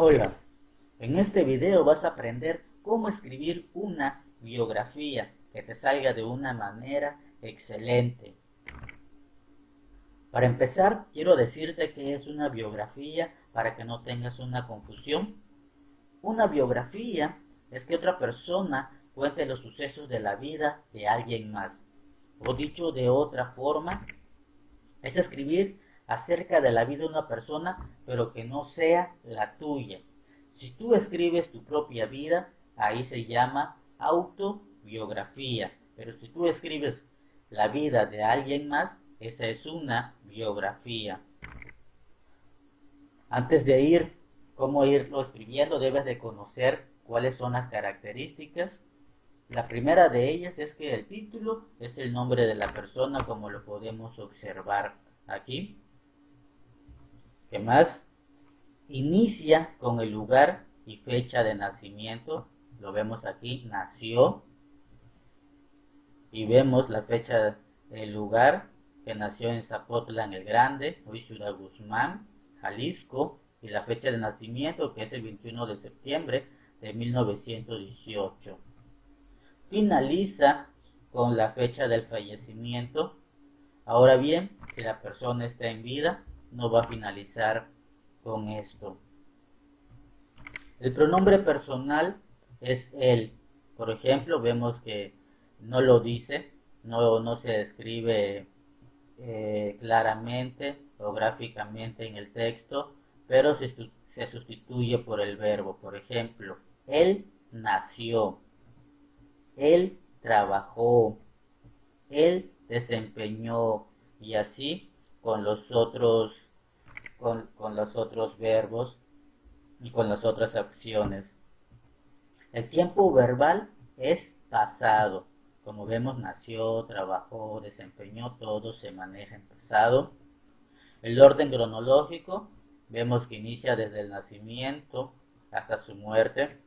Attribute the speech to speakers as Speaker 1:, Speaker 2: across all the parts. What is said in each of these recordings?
Speaker 1: Hola, en este video vas a aprender cómo escribir una biografía que te salga de una manera excelente. Para empezar, quiero decirte que es una biografía para que no tengas una confusión. Una biografía es que otra persona cuente los sucesos de la vida de alguien más. O dicho de otra forma, es escribir acerca de la vida de una persona, pero que no sea la tuya. Si tú escribes tu propia vida, ahí se llama autobiografía. Pero si tú escribes la vida de alguien más, esa es una biografía. Antes de cómo irlo escribiendo, debes de conocer cuáles son las características. La primera de ellas es que el título es el nombre de la persona, como lo podemos observar aquí. ¿Qué más? Inicia con el lugar y fecha de nacimiento. Lo vemos aquí, nació. Y vemos la fecha del lugar, que nació en Zapotlán el Grande, hoy Ciudad Guzmán, Jalisco. Y la fecha de nacimiento, que es el 21 de septiembre de 1918. Finaliza con la fecha del fallecimiento. Ahora bien, si la persona está en vida, no va a finalizar con esto. El pronombre personal es él. Por ejemplo, vemos que no lo dice, no se escribe claramente o gráficamente en el texto, pero se sustituye por el verbo. Por ejemplo, él nació, él trabajó, él desempeñó, y así con los otros, con los otros verbos y con las otras acciones. El tiempo verbal es pasado. Como vemos, nació, trabajó, desempeñó, todo se maneja en pasado. El orden cronológico, vemos que inicia desde el nacimiento hasta su muerte,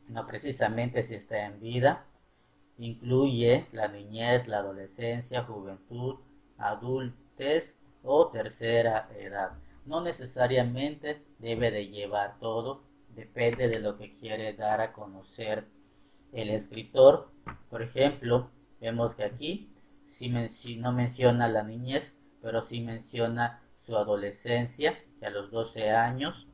Speaker 1: no precisamente si está en vida. Incluye la niñez, la adolescencia, juventud, adultez o tercera edad. No necesariamente debe de llevar todo, depende de lo que quiere dar a conocer el escritor. Por ejemplo, vemos que aquí si no menciona la niñez, pero sí menciona su adolescencia, que a los 12 años,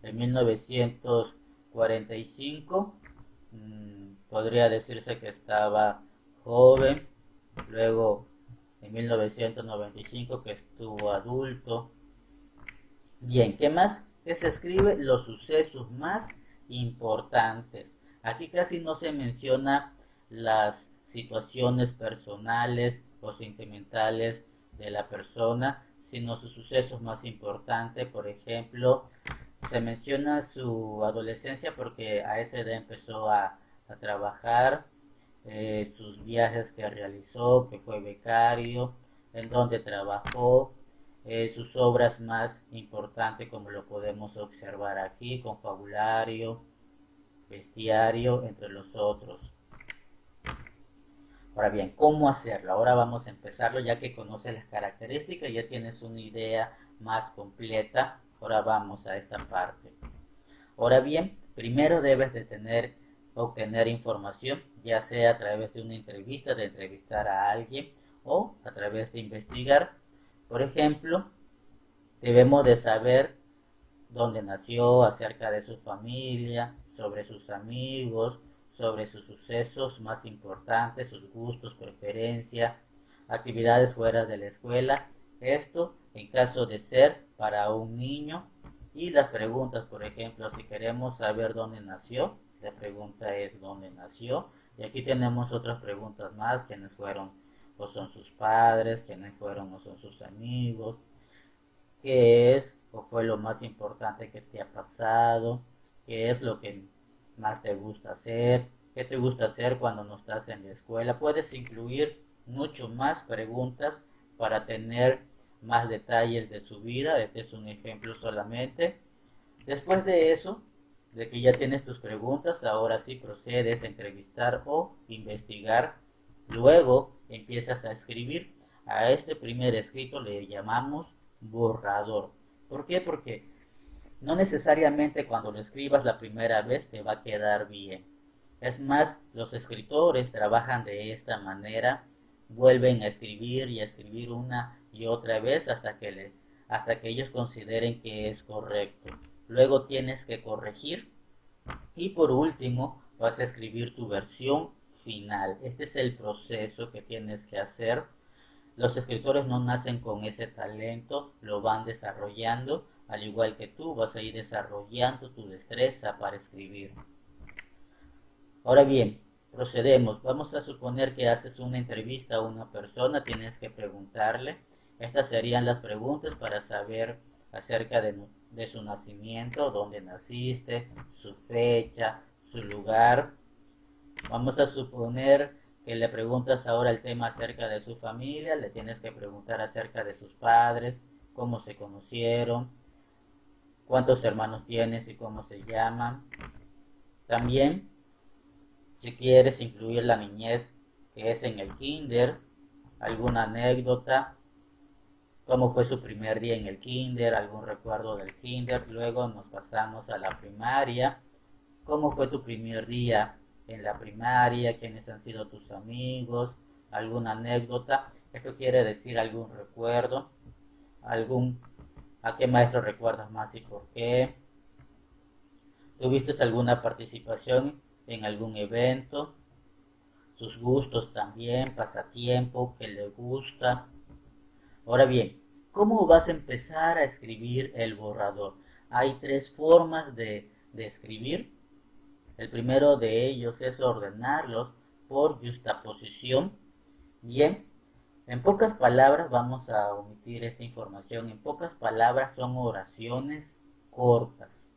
Speaker 1: en 1945, podría decirse que estaba joven. Luego en 1995 que estuvo adulto. Bien, ¿qué más? Que se escribe los sucesos más importantes. Aquí casi no se menciona las situaciones personales o sentimentales de la persona, sino sus sucesos más importantes. Por ejemplo, se menciona su adolescencia porque a esa edad empezó a trabajar, sus viajes que realizó, que fue becario, en donde trabajó, sus obras más importantes como lo podemos observar aquí, confabulario, bestiario, entre los otros. Ahora bien, ¿cómo hacerlo? Ahora vamos a empezarlo ya que conoces las características, ya tienes una idea más completa. Ahora vamos a esta parte. Ahora bien, primero debes de obtener información, ya sea a través de una entrevista, de entrevistar a alguien o a través de investigar. Por ejemplo, debemos de saber dónde nació, acerca de su familia, sobre sus amigos, sobre sus sucesos más importantes, sus gustos, preferencias, actividades fuera de la escuela. Esto en caso de ser para un niño. Y las preguntas, por ejemplo, si queremos saber dónde nació, la pregunta es dónde nació. Y aquí tenemos otras preguntas más, quiénes fueron o son sus padres, quiénes fueron o son sus amigos, qué es o fue lo más importante que te ha pasado, qué es lo que más te gusta hacer, qué te gusta hacer cuando no estás en la escuela. Puedes incluir mucho más preguntas para tener más detalles de su vida. Este es un ejemplo solamente. Después de eso, de que ya tienes tus preguntas, ahora sí procedes a entrevistar o investigar. Luego empiezas a escribir. A este primer escrito le llamamos borrador. ¿Por qué? Porque No necesariamente cuando lo escribas la primera vez te va a quedar bien. Es más, los escritores trabajan de esta manera, vuelven a escribir y a escribir una y otra vez hasta que ellos consideren que es correcto. Luego tienes que corregir y por último vas a escribir tu versión final. Este es el proceso que tienes que hacer. Los escritores no nacen con ese talento, lo van desarrollando, al igual que tú vas a ir desarrollando tu destreza para escribir. Ahora bien, procedemos. Vamos a suponer que haces una entrevista a una persona, tienes que preguntarle. Estas serían las preguntas para saber acerca de su nacimiento, dónde naciste, su fecha, su lugar. Vamos a suponer que le preguntas ahora el tema acerca de su familia, le tienes que preguntar acerca de sus padres, cómo se conocieron, cuántos hermanos tienes y cómo se llaman. También, si quieres incluir la niñez que es en el kinder, alguna anécdota, cómo fue su primer día en el kinder, algún recuerdo del kinder. Luego nos pasamos a la primaria. ¿Cómo fue tu primer día en la primaria? ¿Quiénes han sido tus amigos? ¿Alguna anécdota? Esto quiere decir algún recuerdo, algún a qué maestro recuerdas más y por qué. ¿Tuviste alguna participación en algún evento? Sus gustos también, pasatiempo, qué le gusta. Ahora bien, ¿cómo vas a empezar a escribir el borrador? Hay tres formas de escribir. El primero de ellos es ordenarlos por justaposición. Bien, en pocas palabras vamos a omitir esta información. En pocas palabras son oraciones cortas.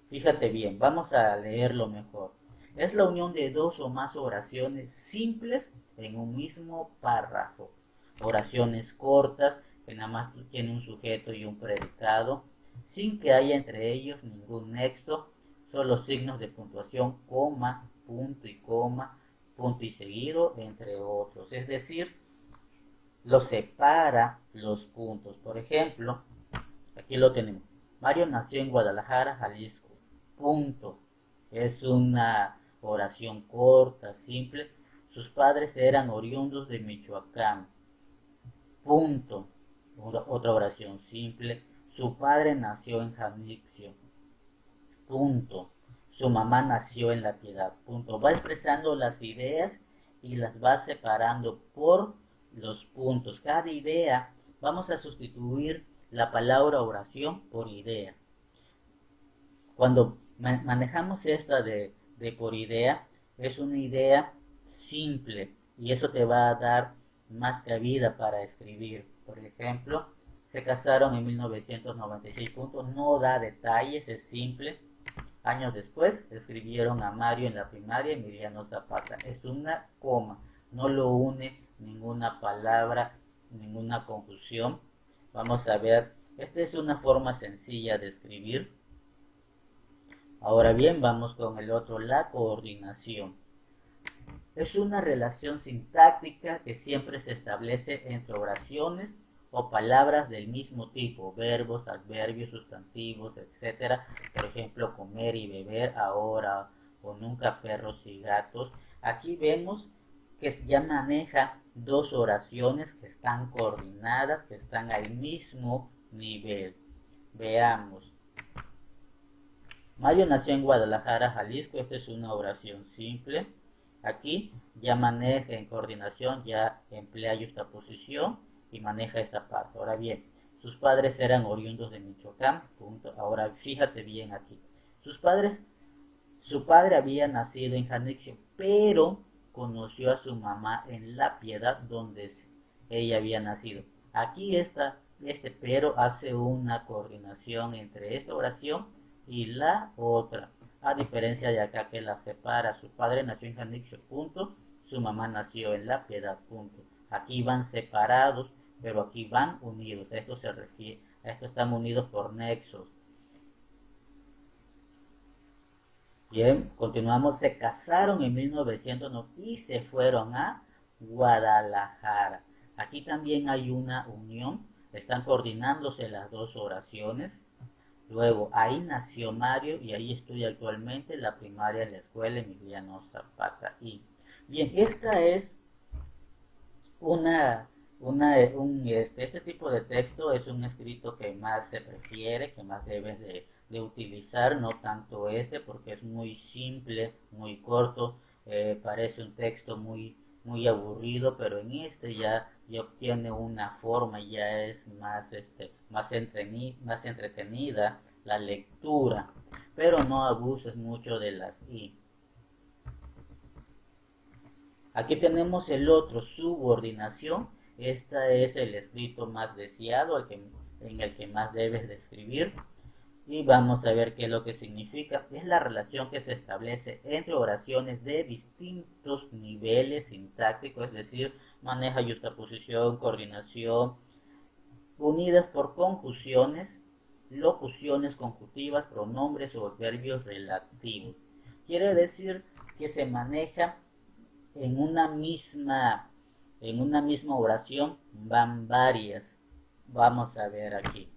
Speaker 1: Fíjate bien, vamos a leerlo mejor. Es la unión de dos o más oraciones simples en un mismo párrafo. Oraciones cortas que nada más tienen un sujeto y un predicado, sin que haya entre ellos ningún nexo, solo signos de puntuación, coma, punto y seguido, entre otros. Es decir, lo separa los puntos. Por ejemplo, aquí lo tenemos. Mario nació en Guadalajara, Jalisco. Punto. Es una oración corta, simple. Sus padres eran oriundos de Michoacán. Punto. Otra oración simple. Su padre nació en Jalisco. Punto. Su mamá nació en La Piedad. Punto. Va expresando las ideas y las va separando por los puntos. Cada idea vamos a sustituir la palabra oración por idea. Cuando manejamos esta de por idea, es una idea simple y eso te va a dar más cabida para escribir. Por ejemplo, se casaron en 1996. Puntos. No da detalles, es simple. Años después escribieron a Mario en la primaria y Emiliano Zapata. Es una coma, no lo une ninguna palabra, ninguna confusión. Vamos a ver, esta es una forma sencilla de escribir. Ahora bien, vamos con el otro, la coordinación. Es una relación sintáctica que siempre se establece entre oraciones o palabras del mismo tipo, verbos, adverbios, sustantivos, etc. Por ejemplo, comer y beber, ahora o nunca, perros y gatos. Aquí vemos que ya maneja dos oraciones que están coordinadas, que están al mismo nivel. Veamos. Mario nació en Guadalajara, Jalisco. Esta es una oración simple. Aquí ya maneja en coordinación, ya emplea justaposición y maneja esta parte. Ahora bien, sus padres eran oriundos de Michoacán. Punto. Ahora fíjate bien aquí. Su padre había nacido en Jalisco, pero conoció a su mamá en La Piedad, donde ella había nacido. Aquí este pero hace una coordinación entre esta oración y la otra, a diferencia de acá que la separa. Su padre nació en Jalisco, punto. Su mamá nació en La Piedad, punto. Aquí van separados, pero aquí van unidos. A esto se refiere, a esto están unidos por nexos. Bien, continuamos. Se casaron en 1909 y se fueron a Guadalajara. Aquí también hay una unión. Están coordinándose las dos oraciones. Luego, ahí nació Mario y ahí estudia actualmente la primaria en la escuela Emiliano Zapata. Y bien, esta es una, este tipo de texto es un escrito que más se prefiere, que más debes de utilizar, no tanto este, porque es muy simple, muy corto, parece un texto muy aburrido, pero en este ya obtiene una forma, ya es más entretenida la lectura, pero no abuses mucho de las i. Aquí tenemos el otro, subordinación. Este es el escrito más deseado, en el que más debes de escribir. Y vamos a ver qué es lo que significa. Es la relación que se establece entre oraciones de distintos niveles sintácticos, es decir, maneja justaposición, coordinación, unidas por conjunciones, locuciones conjuntivas, pronombres o adverbios relativos. Quiere decir que se maneja en una misma, en una misma oración van varias. Vamos a ver aquí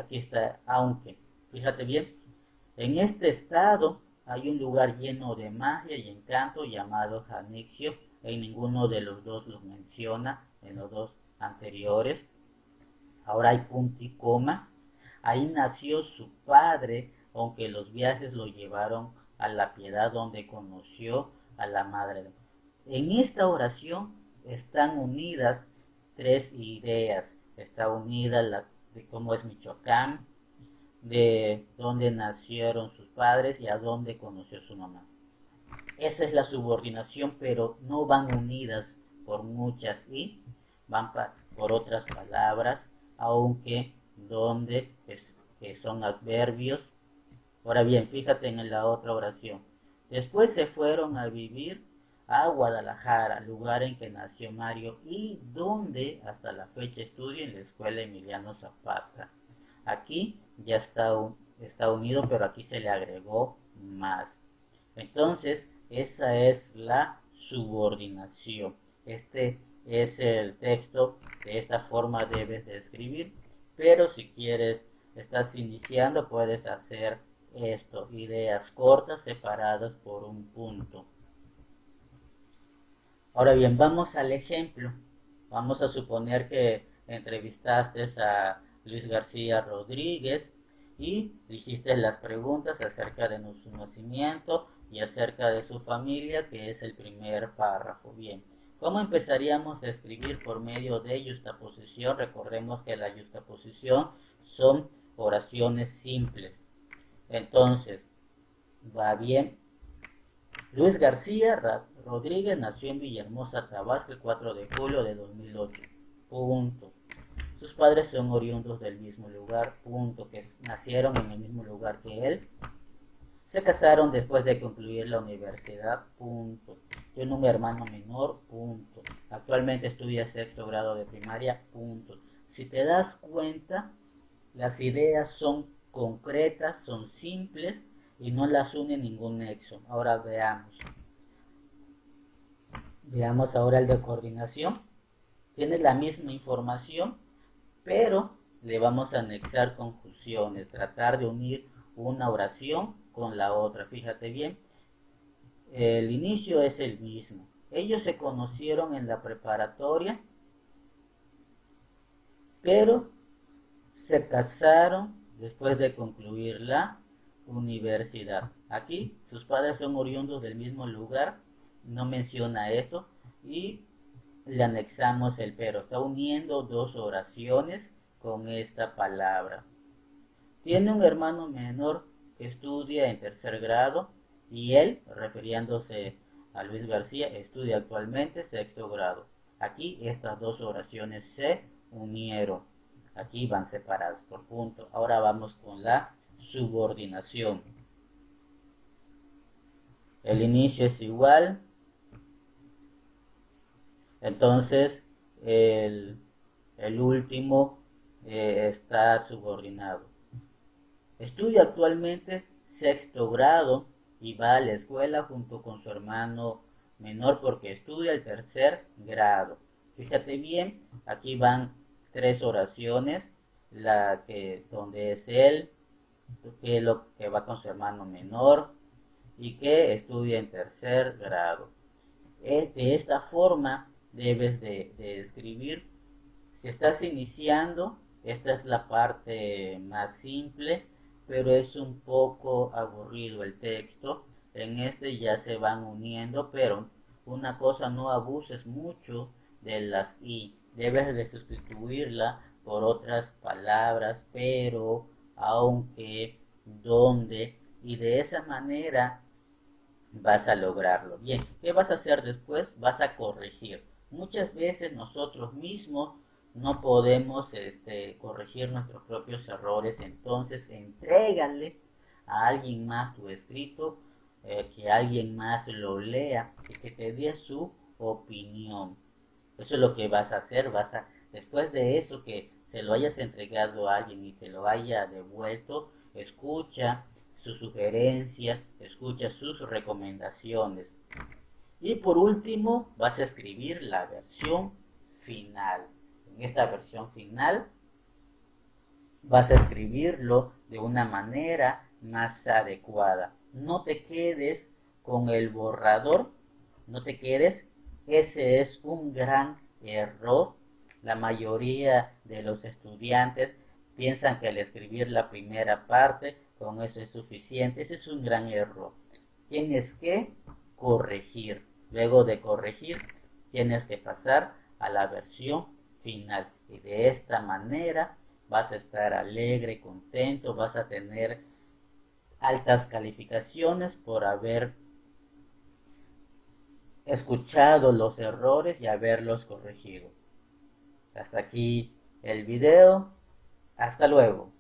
Speaker 1: está, aunque, fíjate bien, en este estado hay un lugar lleno de magia y encanto llamado Janixio, en ninguno de los dos los menciona, en los dos anteriores. Ahora hay punto y coma. Ahí nació su padre, aunque los viajes lo llevaron a la piedad donde conoció a la madre. En esta oración están unidas tres ideas. Está unida la de cómo es Michoacán, de dónde nacieron sus padres y a dónde conoció su mamá. Esa es la subordinación, pero no van unidas por muchas y van por otras palabras, aunque donde que son adverbios. Ahora bien, fíjate en la otra oración. Después se fueron a vivir a Guadalajara, lugar en que nació Mario y donde hasta la fecha estudia en la escuela Emiliano Zapata. Aquí ya está unido, pero aquí se le agregó más. Entonces, esa es la subordinación. Este es el texto, de esta forma debes de escribir, pero si quieres, estás iniciando, puedes hacer esto, ideas cortas separadas por un punto. Ahora bien, vamos al ejemplo. Vamos a suponer que entrevistaste a Luis García Rodríguez y le hiciste las preguntas acerca de su nacimiento y acerca de su familia, que es el primer párrafo. Bien, ¿cómo empezaríamos a escribir por medio de justaposición? Recordemos que la justaposición son oraciones simples. Entonces, va bien. Luis García Rodríguez nació en Villahermosa, Tabasco, el 4 de julio de 2008. Punto. Sus padres son oriundos del mismo lugar. Punto. Que nacieron en el mismo lugar que él. Se casaron después de concluir la universidad. Punto. Tiene un hermano menor. Punto. Actualmente estudia sexto grado de primaria. Punto. Si te das cuenta, las ideas son concretas, son simples y no las une ningún nexo. Ahora veamos. Veamos ahora el de coordinación. Tiene la misma información, pero le vamos a anexar conjunciones, tratar de unir una oración con la otra. Fíjate bien, el inicio es el mismo. Ellos se conocieron en la preparatoria, pero se casaron después de concluir la universidad. Aquí sus padres son oriundos del mismo lugar, no menciona esto y le anexamos el pero. Está uniendo dos oraciones con esta palabra. Tiene un hermano menor que estudia en tercer grado y él, refiriéndose a Luis García, estudia actualmente sexto grado. Aquí estas dos oraciones se unieron. Aquí van separadas por punto. Ahora vamos con la subordinación. El inicio es igual. Entonces el último está subordinado. Estudia actualmente sexto grado y va a la escuela junto con su hermano menor porque estudia el tercer grado. Fíjate bien, aquí van tres oraciones, la que donde es él, que lo que va con su hermano menor y que estudia en tercer grado. De esta forma debes de escribir. Si estás iniciando, esta es la parte más simple, pero es un poco aburrido el texto. En este ya se van uniendo, pero una cosa, no abuses mucho de las i. Debes de sustituirla por otras palabras, pero, aunque, donde, y de esa manera vas a lograrlo. Bien, ¿qué vas a hacer después? Vas a corregir. Muchas veces nosotros mismos no podemos corregir nuestros propios errores, entonces entrégale a alguien más tu escrito, que alguien más lo lea y que te dé su opinión. Eso es lo que vas a hacer, después de eso que se lo hayas entregado a alguien y te lo haya devuelto, escucha sus sugerencias, escucha sus recomendaciones. Y por último, vas a escribir la versión final. En esta versión final vas a escribirlo de una manera más adecuada. No te quedes con el borrador, no te quedes, ese es un gran error. La mayoría de los estudiantes piensan que al escribir la primera parte, con eso es suficiente. Ese es un gran error. Tienes que corregir. Luego de corregir, tienes que pasar a la versión final. Y de esta manera vas a estar alegre, contento, vas a tener altas calificaciones por haber escuchado los errores y haberlos corregido. Hasta aquí el video. Hasta luego.